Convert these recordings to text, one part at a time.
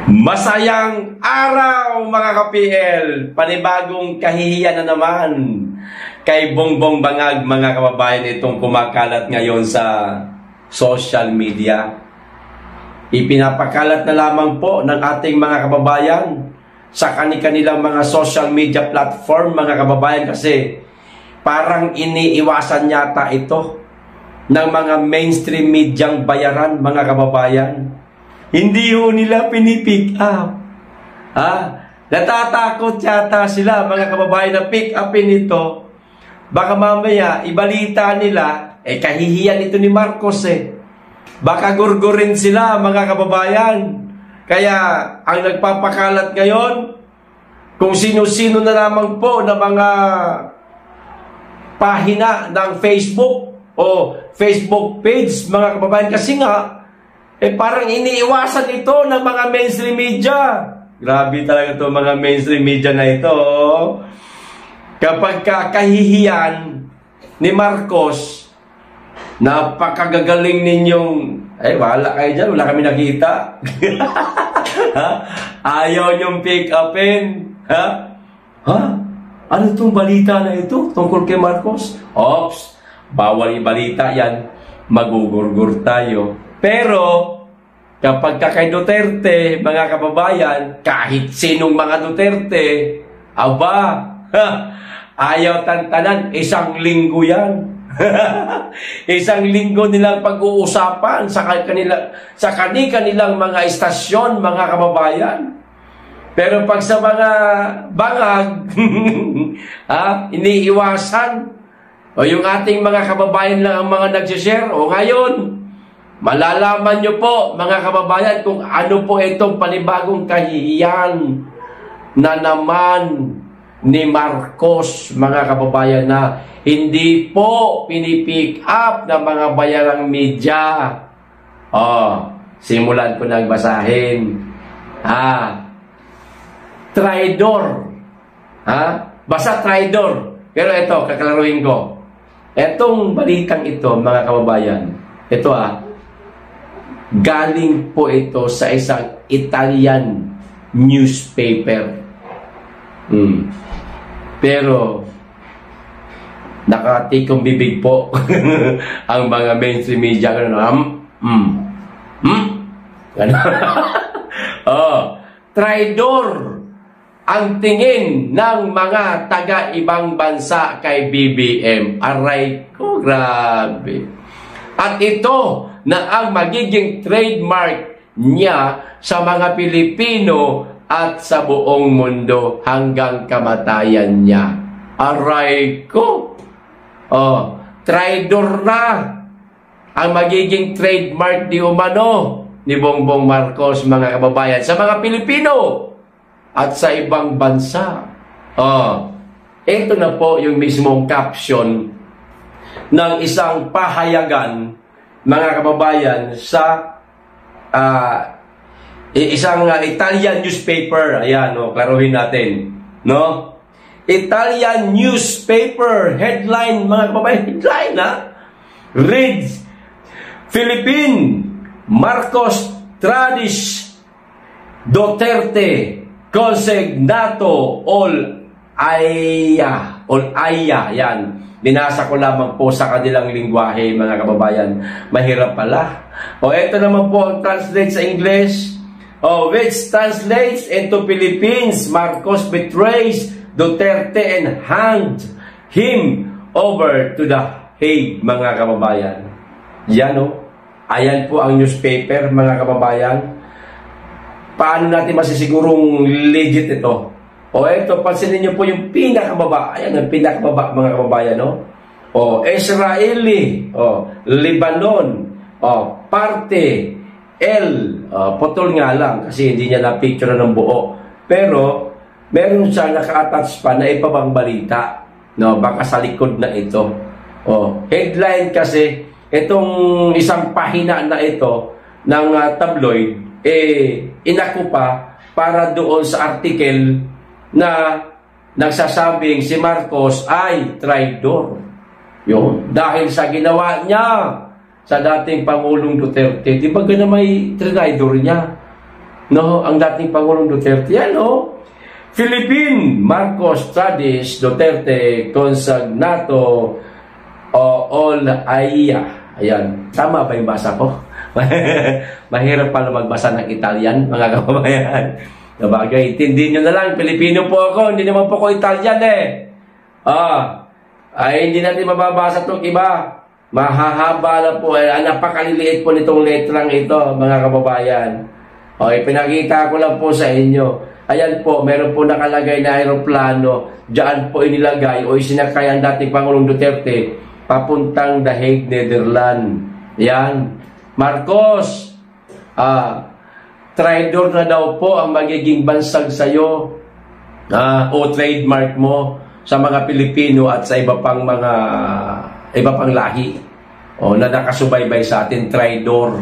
Masayang araw mga ka-PL, panibagong kahihiyan na naman kay Bongbong Bangag mga kababayan itong kumakalat ngayon sa social media. Ipinapakalat na lamang po ng ating mga kababayan sa kanilang mga social media platform mga kababayan kasi parang iniiwasan yata ito ng mga mainstream medyang bayaran mga kababayan. Hindi ho nila pinipick up. Natatakot yata sila mga kababayan na pick upin ito. Baka mamaya ibalita nila, kahihiyan ito ni Marcos Baka gurgurin sila mga kababayan. Kaya ang nagpapakalat ngayon, kung sino-sino na lamang po na mga pahina ng Facebook o Facebook page mga kababayan kasi nga parang iniiwasan ito ng mga mainstream media. Grabe talaga ito mga mainstream media na ito. Kapag kahihiyan ni Marcos, napakagagaling ninyong, wala kayo dyan, wala kami nakita. Ayaw niyong pick upin. Ano itong balita na ito tungkol kay Marcos? Ops, bawal ibalita yan. Magugurgur tayo. Pero, kapag kay Duterte, mga kababayan, kahit sinong mga Duterte, ayaw tantanan, isang linggo yan. Isang linggo nilang pag-uusapan sa kanilang mga istasyon, mga kababayan. Pero pag sa mga bangag, iniiwasan, o yung ating mga kababayan lang ang mga nagsishare, o ngayon, malalaman nyo po, mga kababayan, kung ano po itong panibagong kahihiyan na naman ni Marcos, mga kababayan, na hindi po pinipick up ng mga bayarang media. Simulan ko nang basahin. Traidor. Basta traidor. Pero ito, kakalaruin ko. Etong balitang ito, mga kababayan, ito galing po ito sa isang Italian newspaper. Pero nakatikong bibig po ang mga mainstream media. Traidor ang tingin ng mga taga-ibang bansa kay BBM. Aray ko, grabe. At ito na ang magiging trademark niya sa mga Pilipino at sa buong mundo hanggang kamatayan niya. Aray ko! Traidor na ang magiging trademark di umano ni Bongbong Marcos, mga kababayan, sa mga Pilipino at sa ibang bansa. Ito na po yung mismong caption ng isang pahayagan, mga kababayan, sa isang Italian newspaper. Ayan, klaruhin natin. Italian newspaper headline, mga kababayan, headline reads, Philippine Marcos Tradis Duterte Consignato all aya. Yan. Binasa ko lamang po sa kanilang lingwahe, mga kababayan. Mahirap pala. Ito naman po ang translate sa English. Which translates into Philippines, Marcos betrays Duterte and hand him over to the Hague, mga kababayan. Yan ayan po ang newspaper, mga kababayan. Paano natin masisigurong legit ito? Ito, pansinin niyo po yung pinakababa. Ayan, ang pinakababa, mga kababayan, Israeli, Lebanon, parte, putol nga lang, kasi hindi niya na-picture ng buo. Pero, meron siya naka-attach pa na ipabang balita. Baka sa likod na ito. Headline kasi, itong isang pahina na ito ng tabloid, inako pa para doon sa article na nagsasabing si Marcos ay traidor. Dahil sa ginawa niya sa dating Pangulong Duterte. Di ba gana may traidor niya? No, ang dating Pangulong Duterte. Yan, no? Philippine Marcos Tradis Duterte Consagnato o All Aya. Ayan. Tama ba yung basa ko? Mahirap pala magbasa ng Italian, mga kababayan. Nabagay, intindihin nyo na lang. Pilipino po ako, hindi naman po ko Italian ay hindi natin mababasa itong iba. Mahahaba na po. Napakaliliit po nitong letrang ito, mga kababayan. Okay, pinakita ko lang po sa inyo. Ayan po, meron po nakalagay na aeroplano. Diyan po inilagay o isinakay ang dating Pangulong Duterte papuntang The Hague, Netherlands. Yan. Marcos, traidor na daw po ang magiging bansag sa'yo o trademark mo sa mga Pilipino at sa iba pang lahi na nakasubaybay sa atin, traidor.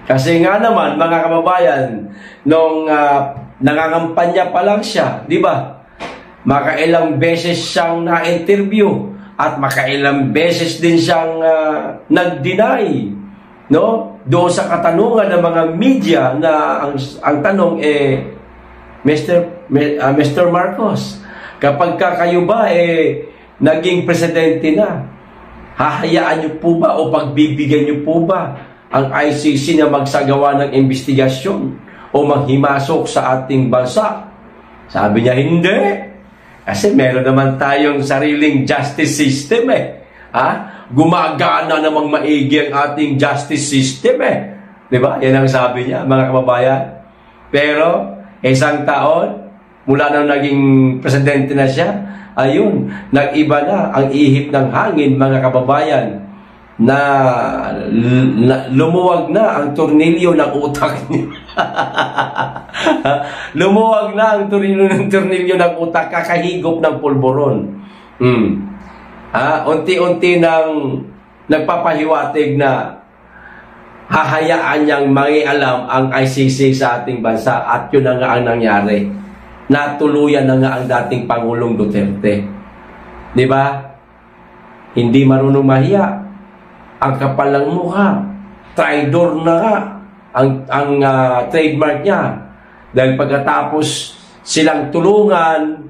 Kasi nga naman, mga kababayan, nung nangangampanya pa lang siya, di ba? Makailang beses siyang na-interview at makailang beses din siyang nag-deny, no? Doon sa katanungan ng mga media na ang tanong Mr. Marcos, kapag kayo ba naging presidente na, hahayaan niyo po ba o pagbibigyan niyo po ba ang ICC na magsagawa ng investigasyon o maghimasok sa ating bansa? Sabi niya, hindi. Kasi meron naman tayong sariling justice system Gumagana namang maigi ang ating justice system Diba? Yan ang sabi niya, mga kababayan. Pero, isang taon, mula nang naging presidente na siya, ayun, nag-iba na ang ihip ng hangin, mga kababayan, na lumuwag na ang tornilyo ng utak niya. Lumuwag na ang tornilyo ng utak, kakahigop ng pulburon. Unti-unti nang nagpapahiwatig na hahayaan niyang mangialam ang ICC sa ating bansa at yun na nga ang nangyari. Natuluyan na nga ang dating Pangulong Duterte. Di ba? Hindi marunong mahiya. Ang kapal ng mukha. Traidor na nga ang trademark niya. Dahil pagkatapos silang tulungan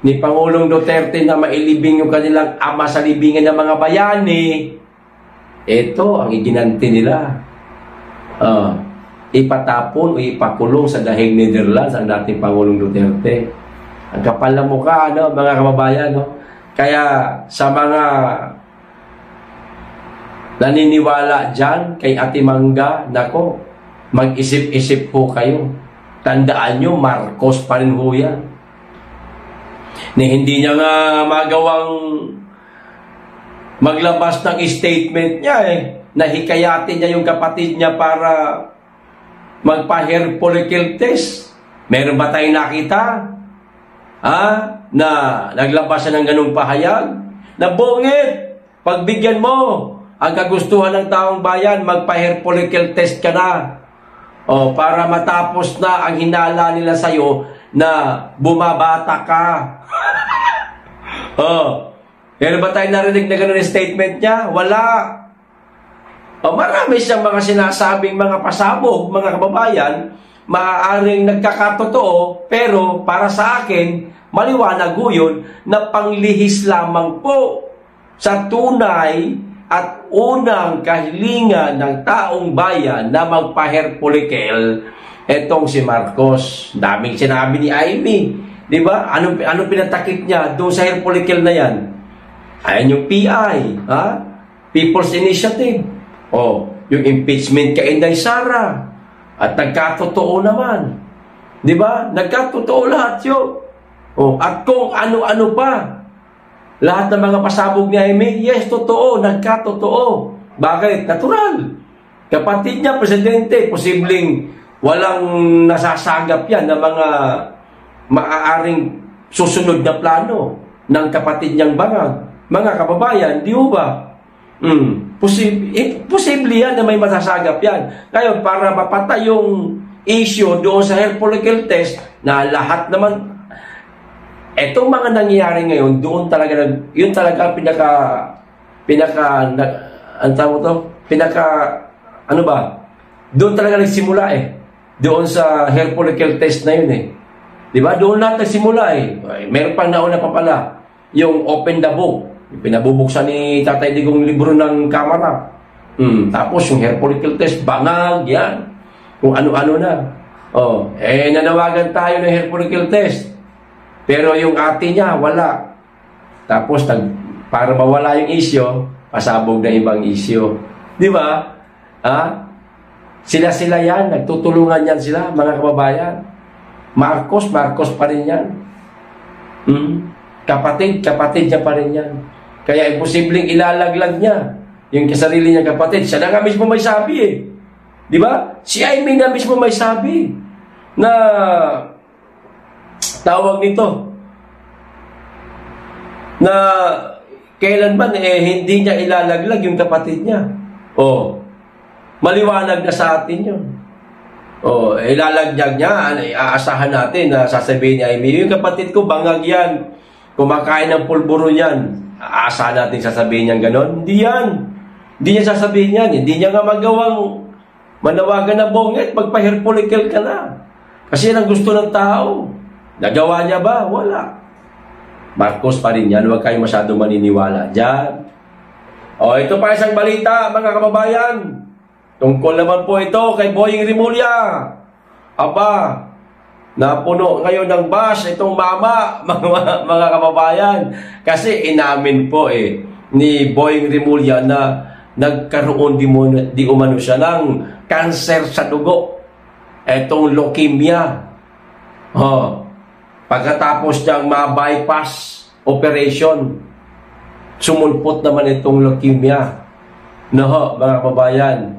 ni Pangulong Duterte na mailibing yung kanilang ama sa libingan ng mga bayani, ito ang iginanti nila. Ipatapon o ipakulong sa The Hague, Netherlands ang dating Pangulong Duterte. Ang kapal ng mukha, mga kababayan. Kaya sa mga naniniwala dyan kay Ate Mangga, nako, mag-isip-isip po kayo. Tandaan nyo, Marcos pa rin ho yan. Hindi niya nga magawang maglabas ng statement niya Nahikayatin niya yung kapatid niya para magpa-hair follicle test. Meron ba tayong nakita? Na naglabas siya ng ganung pahayag? Na bungit! Pagbigyan mo ang kagustuhan ng taong bayan, magpa-hair follicle test ka na. Para matapos na ang hinala nila sa'yo na bumabata ka. Meron ba tayong narinig na ganun statement niya? Wala. Marami siyang mga sinasabing mga pasabog, mga kababayan, maaaring nagkakatotoo, pero para sa akin, maliwanag ho yun na panglihis lamang po sa tunay at unang kahilingan ng taong bayan na magpa-hair follicle, etong si Marcos. Daming sinabi ni Amy. Di ba? Anong pinatakip niya doon sa hair follicle na yan? Ayan yung PI, People's Initiative. Yung impeachment kay Inday Sara. At nagkatotoo naman. Di ba? Nagkatotoo lahat yun. At kung ano-ano pa. Lahat ng mga pasabog ni Jaime, yes, totoo, nagkatotoo. Bakit? Natural. Kapatid niya, presidente, posibleng walang nasasagap yan ng mga maaaring susunod na plano ng kapatid niyang bangag. Mga kababayan, di ba? Posible yan na may masasagap yan. Ngayon, para mapatay yung issue doon sa hair follicle test na lahat naman, etong mga nangyayari ngayon, doon talaga, yun talaga Doon talaga nagsimula eh. Doon sa hair follicle test na yun eh. Di ba? Doon lahat nagsimula eh. Meron pang nauna pa pala. Yung open the book. Pinabubuksan ni Tatay Digong libro ng kamera. Tapos yung hair follicle test, bangag, yan. Kung ano-ano na. Nanawagan tayo ng hair follicle test. Pero yung ate niya, wala. Tapos, para mawala yung isyo, pasabog na ibang isyo. Di ba? Sila yan, nagtutulungan yan sila, mga kababayan. Marcos pa rin yan. Kapatid niya pa rin yan. Kaya imposibleng ilalaglag niya yung kasarili niya kapatid. Siya na nga mismo may sabi eh. Di ba? Si Aimee na mismo may sabi na tawag nito na kailanman hindi niya ilalaglag yung kapatid niya. Maliwanag na sa atin yun. Ilalaglag niya, aasahan natin na sasabihin niya, yung kapatid ko, bangag yan. Kumakain ng pulburo yan. Aasahan natin sasabihin niya gano'n. Hindi yan. Hindi niya sasabihin yan. Hindi niya nga magawang manawagan na bonget, magpa-hair follicle ka na. Kasi yan ang gusto ng tao. Nagawa niya ba? Wala. Marcos pa rin yan. Huwag kayo masyadong maniniwala dyan. Ito pa isang balita, mga kababayan. Tungkol naman po ito kay Boying Rimulya. Aba, napuno ngayon ng bash itong mama, mga kababayan. Kasi inamin po ni Boying Rimulya na nagkaroon di umano siya ng cancer sa dugo. Itong leukemia. Pagkatapos niyang ma-bypass operation, sumulpot naman itong leukemia. Mga kababayan.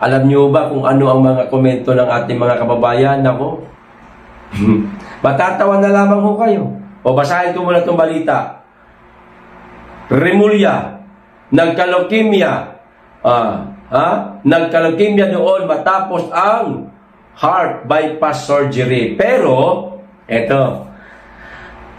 Alam niyo ba kung ano ang mga komento ng ating mga kababayan? Nako. Matatawa na lamang ho kayo. Basahin ko muna itong balita. Rimulya, nagka-leukemia. Nagka-leukemia noon matapos ang heart bypass surgery. Pero, eto,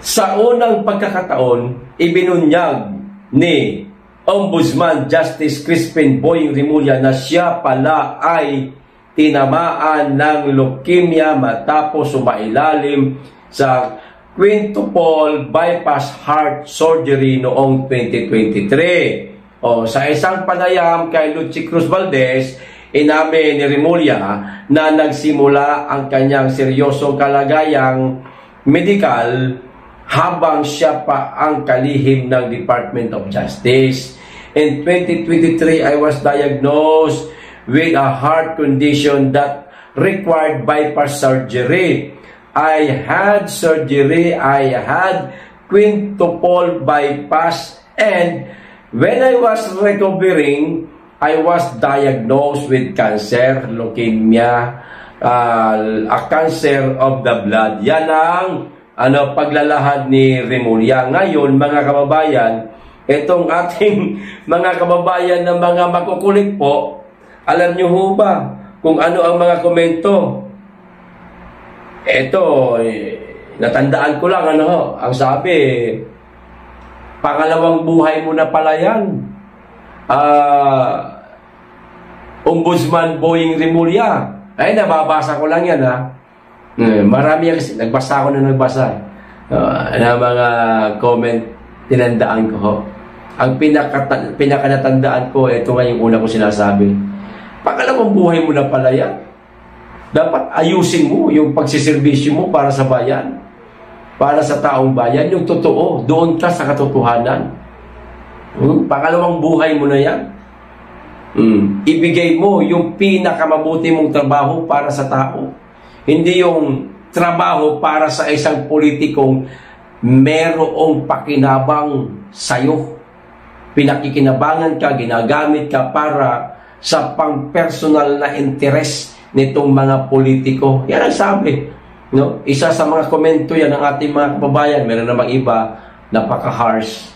sa unang pagkakataon, ibinunyag ni Ombudsman Justice Crispin Boying Rimulya na siya pala ay tinamaan ng leukemia matapos sumailalim sa quintuple bypass heart surgery noong 2023. Sa isang panayam kay Lucy Cruz Valdez, inamin ni Rimulya na nagsimula ang kanyang seryosong kalagayang medikal habang siya pa ang kalihim ng Department of Justice. In 2023, I was diagnosed with a heart condition that required bypass surgery. I had surgery, I had quintuple bypass, and when I was recovering, I was diagnosed with cancer, leukemia, a cancer of the blood. Yan ang paglalahad ni Rimulya. Ngayon, mga kababayan, itong ating mga kababayan na mga makukulit po, alam niyo ho ba kung ano ang mga komento? Ito, natandaan ko lang, ang sabi, pangalawang buhay mo na pala yan. Ombudsman Boying Rimulya. Ay, nababasa ko lang yan, marami kasi, nagbasa na mga comment, tinandaan ko ho. Ang pinakanatandaan ko, ito nga yung una ko sinasabi. Pangalawang buhay mo na pala yan. Dapat ayusin mo yung pagsiservisyo mo para sa bayan. Para sa taong bayan, yung totoo. Doon ka sa katotohanan. Pangalawang buhay mo na yan. Ibigay mo yung pinakamabuti mong trabaho para sa tao. Hindi yung trabaho para sa isang politikong merong pakinabang sa'yo. Pinakikinabangan ka, ginagamit ka para sa pang-personal na interes nitong mga politiko. Yan ang sabi. Isa sa mga komento yan ng ating mga kababayan. Meron namang iba, napaka-harsh.